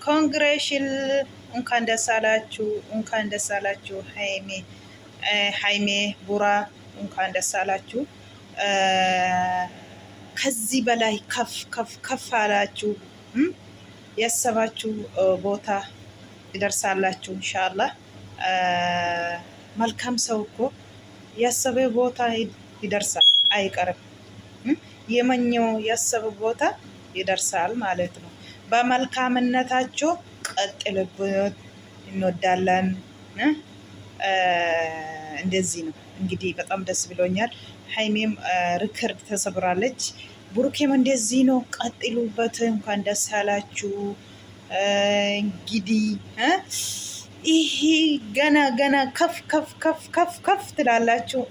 ኮንግሬሽል እንኳን ደስ አላችሁ፣ እንኳን ደስ አላችሁ። ሀይሜ ቡራ እንኳን ደስ አላችሁ። ከዚህ በላይ ከፍ ከፍ ከፍ አላችሁ። ያሰባችሁ ቦታ ይደርሳላችሁ ኢንሻአላህ። መልካም ሰው እኮ ያሰበ ቦታ ይደርሳል፣ አይቀርም። የመኘው ያሰበ ቦታ ይደርሳል ማለት ነው። በመልካምነታቸው ቀጥልበት፣ እንወዳለን። እንደዚህ ነው እንግዲህ። በጣም ደስ ብሎኛል። ሀይሜም ሪከርድ ተሰብራለች፣ ብሩኬም እንደዚህ ነው። ቀጥሉበት፣ እንኳን ደስ አላችሁ። እንግዲህ ይሄ ገና ከፍ ከፍ ከፍ ከፍ ከፍ ትላላችሁ።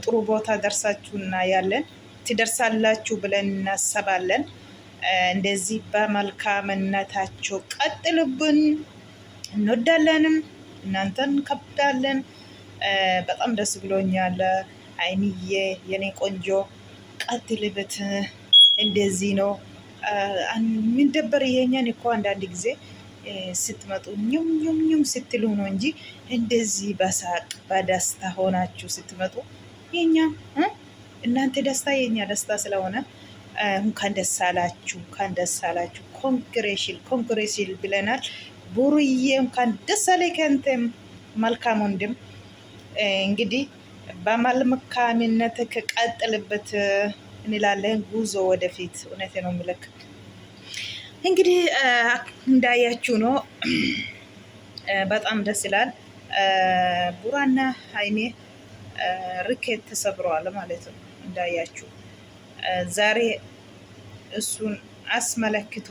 ጥሩ ቦታ ደርሳችሁ እናያለን፣ ትደርሳላችሁ ብለን እናስባለን። እንደዚህ በመልካምነታቸው ቀጥሉብን፣ እንወዳለንም፣ እናንተን ከብዳለን። በጣም ደስ ብሎኛል። ሀይሚዬ የኔ ቆንጆ ቀጥልበት። እንደዚህ ነው። ምን ደበር ይሄኛን እኮ አንዳንድ ጊዜ ስትመጡ ኙም ስትሉ ነው እንጂ እንደዚህ በሳቅ በደስታ ሆናችሁ ስትመጡ የኛ እናንተ ደስታ የኛ ደስታ ስለሆነ እንኳን ደስ አላችሁ፣ እንኳን ደስ አላችሁ። ኮንግሬሽል ብለናል። ቡሩዬ እንኳን ደስ አለህ፣ ከአንተም መልካም ወንድም። እንግዲህ በመልካምነት ከቀጥልበት እንላለን። ጉዞ ወደፊት። እውነቴ ነው የምልክ። እንግዲህ እንዳያችሁ ነው። በጣም ደስ ይላል። ቡራና ሀይሜ ሪከርድ ተሰብረዋል ማለት ነው። እንዳያችሁ ዛሬ እሱን አስመለክቶ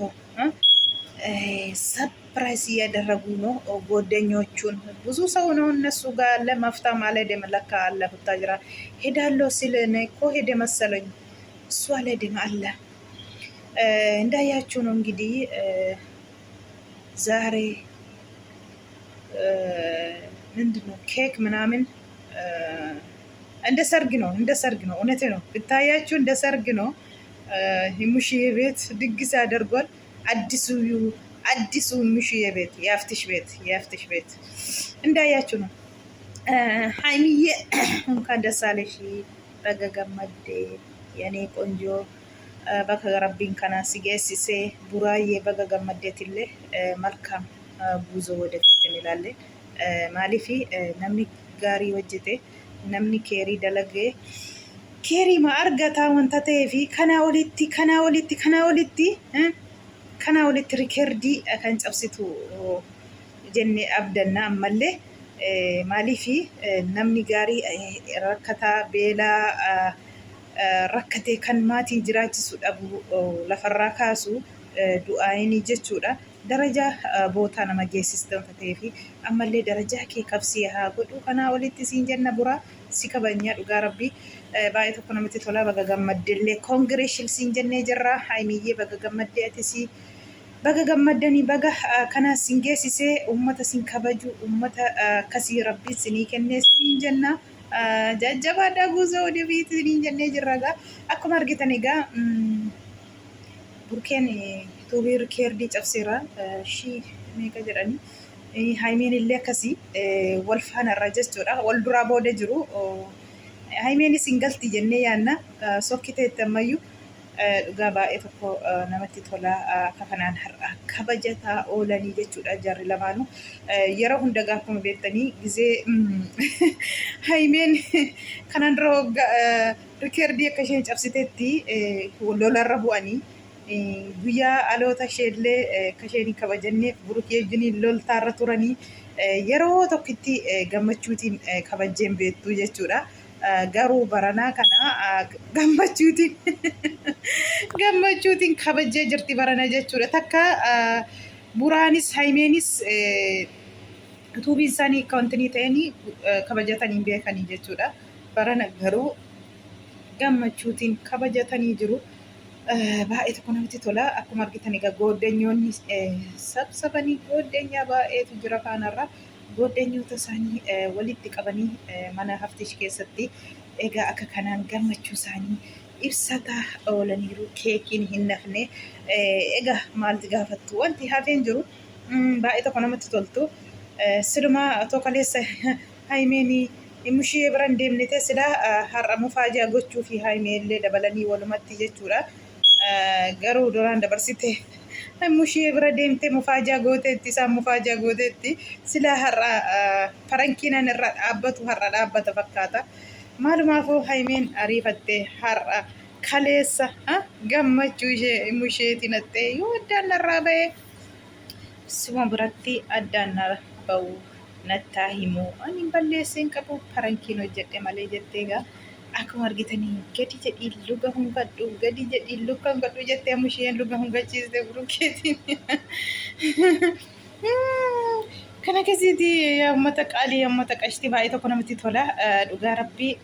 ሰፕራይዝ እያደረጉ ነው ጓደኞቹን። ብዙ ሰው ነው እነሱ ጋር አለ። መፍታም አልሄደም ለካ አለ። ቡታጅራ ሄዳለሁ ሲል እኔ እኮ ሄደ መሰለኝ። እሱ አልሄደም አለ። እንዳያችሁ ነው እንግዲህ ዛሬ ምንድነው ኬክ ምናምን እንደ ሰርግ ነው። እውነቴ ነው ብታያችሁ እንደ ሰርግ ነው። ሙሽዬ ቤት ድግስ ያደርጓል። አዲሱ ሙሽዬ ቤት የአፍትሽ ቤት እንዳያችሁ ነው። ሀይሚዬ እንኳን ደስ አለሽ በገገመዴ የኔ ቆንጆ በከረቢን ከና ሲገሲሴ ቡራዬ በገገመዴትሌ መልካም ጉዞ ወደፊት እንላለን። ማሊፊ ነምኒ ጋሪ ወጅቴ ነምኒ ኬሪ ደለጌ ኬሪ ማአርገታ ወንታ ተፊ ከና ወሊቲ ሪከርዲ ከንጨብሲቱ ጀኔ አብደና አመሌ ማሊፊ ነምኒ ጋሪ ረከታ ቤላ rakkate kan maatiin jiraachisu dhabu lafarraa kaasu du'aayini jechuudha. Darajaa bootaa nama geessistan ta'ee fi ammallee darajaa kee kabsii haa godhu. Kanaa olitti siin jenna buraa si kabajnaa dhugaa rabbii baay'ee tokko namatti tola. Baga gammaddellee koongireeshil siin jennee jirra. Haayimiyyee baga gammaddee atis baga gammaddanii baga kanaa siin geessisee uummata siin kabaju uummata akkasii rabbiin siinii kennee siin jenna. jajjabaadha guutuu waliin jennee jirra. Akkuma argitan egaa burkeen tuubii rikeerdii cabseera. Shii meeqa jedhanii haymeen illee akkasii wal faana irra jechuudha. Wal duraa booda jiru. Haymeenis hin galti jennee yaanna. Sokkitee itti ammayyuu dhugaa baay'ee tokko namatti tola. Akka kanaan har'a kabajataa oolanii jechuudha jarri lamaanuu. Yeroo hunda gaafuma beektanii gizee haymeen kanaan dura rikeerdii akka isheen cabsiteetti lolarra bu'anii guyyaa aloota isheellee akka isheen kabajanneef burukee wajjiniin loltaarra turanii yeroo tokkitti gammachuutiin kabajjeen beektu jechuudha. Garuu baranaa kana gammachuutiin kabajjee jirti barana jechuudha. Takka buraanis haymeenis tuubiin isaanii kawantinii ta'anii kabajatanii beekanii jechuudha. Barana garuu gammachuutiin kabajatanii jiru. Baay'ee tokko namatti tola. Akkuma argitan egaa gooddenyoonni sabsabanii gooddenyaa baay'eetu jira faanarra. Gooddenyoota isaanii walitti qabanii mana haftish keessatti egaa akka kanaan gammachuu isaanii ibsataa oolaniiru keekiin hin nafne egaa maalti gaafattu wanti hafeen jiru baay'ee tokko namatti toltu silumaa otoo kaleessa haimeenii mushee bira hin deemne ta'e silaa har'a mufaajaa gochuu fi haimeellee dabalanii walumatti jechuudha. Garuu duraan dabarsite mushee bira deemte mufaajaa gooteetti isaan mufaajaa gooteetti silaa har'a farankiinan irra dhaabbatu har'a dhaabbata fakkaata. Maalumaafuu haimeen ariifattee har'a kaleessa gammachuu ishee musheetiin hattee yoo addaan narraa ba'e suma biratti addaan narra ba'u nattaa himuu ani balleesseen qabu farankiin hojjedhe malee jettee egaa akkuma argitanii gadi jedhii luga hungadhu gadi jedhii luga hungadhu jettee musheen luga hungachiiste burukeetiin kana keessatti uummata qaalii uummata qashtii baay'ee tokko namatti tola dhugaa rabbii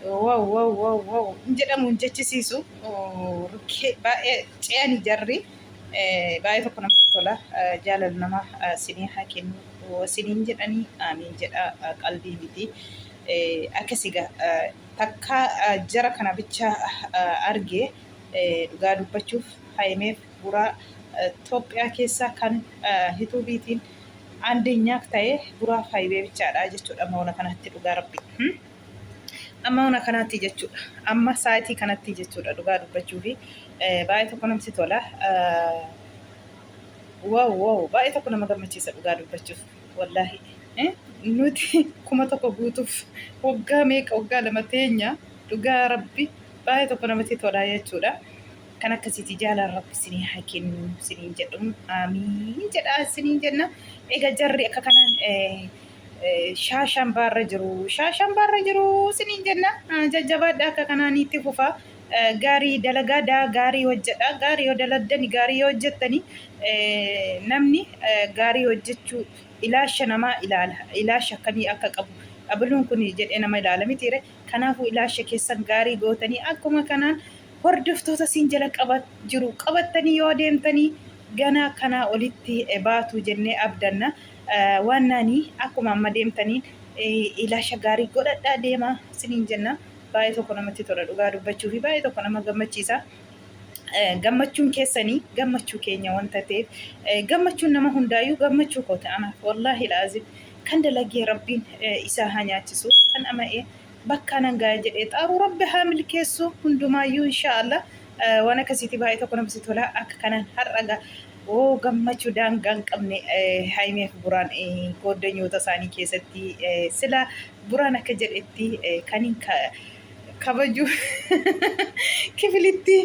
wow jedhamuun jechisiisu baay'ee ce'anii jarri baay'ee tokko namatti tola jaalala nama sinii haa kennu siniin jedhanii aamiin jedha qalbii miti akkasiga takka jara kana bicha argee dhugaa dubbachuuf haimeef buraa Itoophiyaa keessaa kan hituubiitiin አንደኛው ታዬ ቡራ ፋይቤ ብቻዳ jechuudha amma ona kanatti dhugaa rabbi amma ona kanatti jechuudha amma saatii kanatti jechuudha dhugaa dubbachuu fi baay'ee tokko namatti tola wow baay'ee tokko nama gammachiisa dhugaa dubbachuuf wallahi nuti kuma tokko guutuuf waggaa meeqa waggaa lama teenya dhugaa rabbi baay'ee tokko namatti tola jechuudha. Kan akkasitti jaalala rabbi sinii haa kennu siniin jedhu aamiin jedha siniin jenna egaa jarri akka kanaan shaashan baarra jiru siniin jenna jajjabaadha akka kanaan itti fufa gaarii dalagaa gaarii hojjedha gaarii yoo daladdani gaarii yoo hojjettani namni gaarii hojjechuu ilaasha namaa ilaala ilaasha akkamii akka qabu abuluun kun jedhee nama ilaala mitiire kanaafuu ilaasha keessan gaarii gootanii akkuma kanaan hordoftoota siin jala qabattanii yoo deemtanii ganaa kanaa olitti baatu jennee abdanna waan naanii akkuma amma deemtaniin ilaasha gaarii godhadhaa deemaa siniin jenna baay'ee tokko namatti tola dhugaa dubbachuu fi baay'ee tokko nama gammachiisa. Gammachuun keessanii gammachuu keenya wanta ta'eef gammachuun nama hundaayyuu gammachuu koota anaaf wallaahi laazim kan dalagee rabbiin isaa haa nyaachisu kan ama'ee bakka nangaa jedhee xaaruu rabbi haa milkeessu hundumaayyuu inshaallah waan akkasiitii baay'ee tokko namatti tola akka kanaan har'a gammachuu daangaa hin qabne haimeef buraan gooddanyoota isaanii keessatti sila buraan akka jedhetti kaniin kabaju kifilitti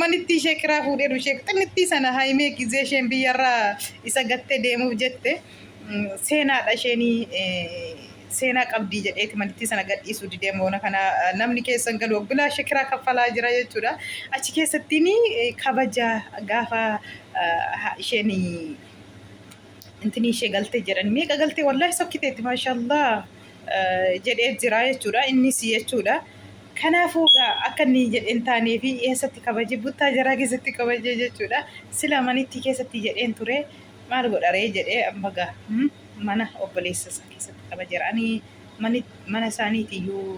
manitti ishee kiraa fuudhee ishee xinnitti sana haimee gizee isheen biyyarraa isa gattee deemuuf jette seenaadha isheenii seenaa qabdii jedheeti manitti sana gadhiisuu didee moona kana namni keessan galu bilaa shakiraa kaffalaa jira jechuudha achi keessattiin kabaja gaafa isheen intini ishee galtee jedhan meeqa galtee wallahi sokkiteetti maashaallah jedhee jira jechuudha innis jechuudha kanaafuu akka inni jedheen taanee fi eessatti kabaje buttaa jaraa keessatti kabaje jechuudha sila manitti keessatti jedheen ture maal godharee jedhee amma gaa mana obboleessa isaa keessatti kabajeeranii mana isaaniitiyyuu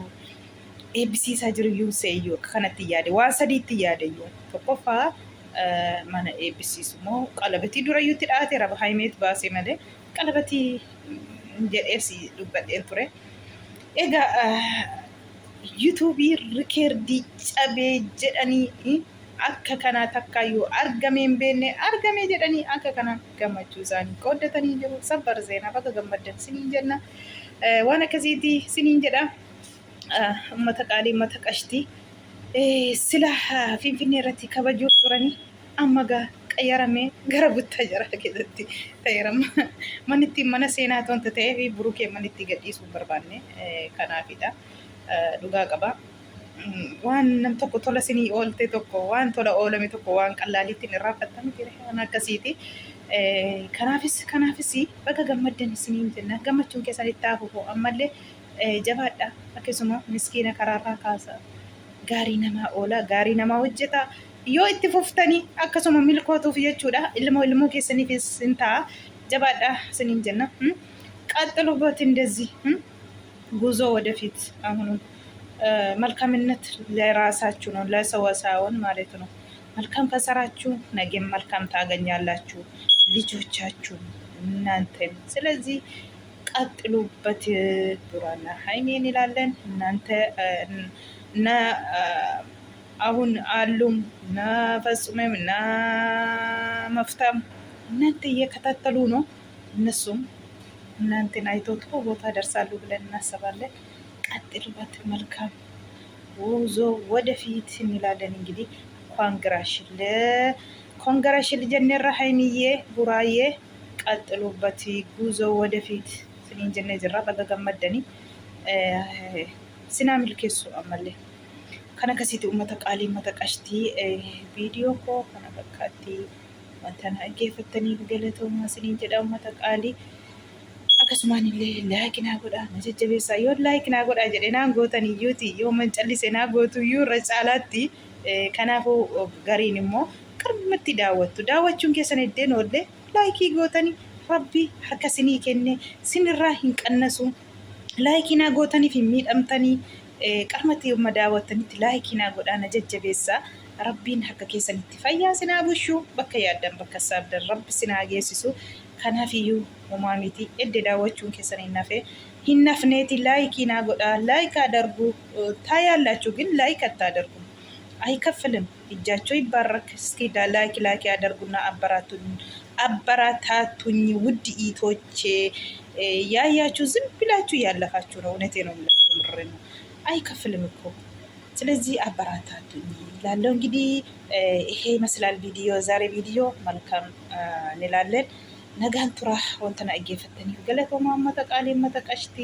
eebbisiisaa jiru iyyuu seeyyuu akka kanatti yaade waan sadiitti yaade iyyuu tokkoffaa mana eebbisiisu moo qalabatii durayyuutti dhaateera haimeet baasee malee qalabatii jedheesi dubbadheen ture egaa yuutuubii rikeerdii cabee jedhanii akka kanaa takkaayyuu argamee hin beekne argamee jedhanii akka kanaan gammachuu isaanii qooddatanii jiru sabbar seenaa bakka gammaddan siniin jenna waan akkasiitii siniin jedha ummata qaalii ummata qashtii sila finfinnee irratti kabajuuf turanii amma qayyaramee gara buttaa jaraa keessatti ta'eerama manitti mana seenaa wanta ta'ee fi burukee manitti gadhiisuu barbaanne kanaafidha dhugaa qaba. Waan nam tokko tola sinii oolte tokko waan tola oolame tokko waan qallaaliitti irraa fattame jira waan akkasiiti kanaafis bakka gammaddan siniin jenna gammachuun keessanitti haafuuf ammallee jabaadha akkasuma miskiina karaarraa kaasa gaarii namaa oola gaarii namaa hojjeta yoo itti fuftanii akkasuma milkootuuf jechuudha ilmoo keessaniifis hin ta'a jabaadha siniin jenna qaxxaluበት እንደዚህ ጉዞ ወደፊት አሁን መልካምነት ለራሳችሁ ነው፣ ለሰው ሳይሆን ማለት ነው። መልካም ከሰራችሁ ነገም መልካም ታገኛላችሁ፣ ልጆቻችሁ እናንተን። ስለዚህ ቀጥሉበት። ቡራና ሀይሚ እንላለን። እናንተ እና አሁን አሉም እና ፈጹሜም እና መፍታም እናንተ እየከታተሉ ነው። እነሱም እናንተን አይቶ ጥሩ ቦታ ደርሳሉ ብለን እናስባለን። ቀጥሉበት። መልካም ጉዞ ወደፊት እንላለን። እንግዲህ ኮንግራሽን ጀነራ ሀይሚዬ ቡራዬ ቀጥሉበት። ጉዞ ወደፊት ስኒን ጀነ ጅራ በገገመደኒ ሲና ሚልኬሱ አመሌ ከነ ከሲቲ ኡመተ ቃሊ መተቀሽቲ ቪዲዮ ኮ ከነ በካቲ ወንተና እጌፈተኒ ገለተው ማስኒን ጀዳ ኡመተ ቃሊ akkasumallee laayikii naa godhaa na jajjabeessaa yoo laayikii naa godhaa jedhe naan gootan iyyuuti yoo mancallise naa gootu iyyuu irra caalaatti kanaafuu gariin immoo qarmatti daawwachuun keessan eddeen oollee laayikii gootanii rabbi harka sinii kenne sinirraa hin qannasu laayikii naa gootaniif hin miidhamtanii qarmatti yooma daawwattanitti laayikii naa godhaa na jajjabeessaa rabbiin harka keessanitti fayyaa sinaa bushuu bakka yaaddan bakka saabdan rabbi sinaa geessisu kanaafiyyuu uumaa miti edde daawwachuun keessan hin nafneeti laayikii naa godhaa laayika አድርጉ ታያላችሁ ግን ላይክ አታደርጉም አይከፍልም እጃቸው ይባረክ እስኪ ላይክ ያደርጉና አበራታቱኝ ውድ ኢቶቼ ያያችሁ ዝም ብላችሁ ያለፋችሁ ነው እውነቴ ነው የምላችሁ ምሬ ነው አይከፍልም እኮ ስለዚህ አበራታቱኝ ላለው እንግዲህ ይሄ ይመስላል ቪዲዮ ዛሬ ቪዲዮ መልካም እንላለን ነጋን ቱራ ወንተና እጌፈተኒ ገለቶ ማማ ተቃሌ መተቀሽቲ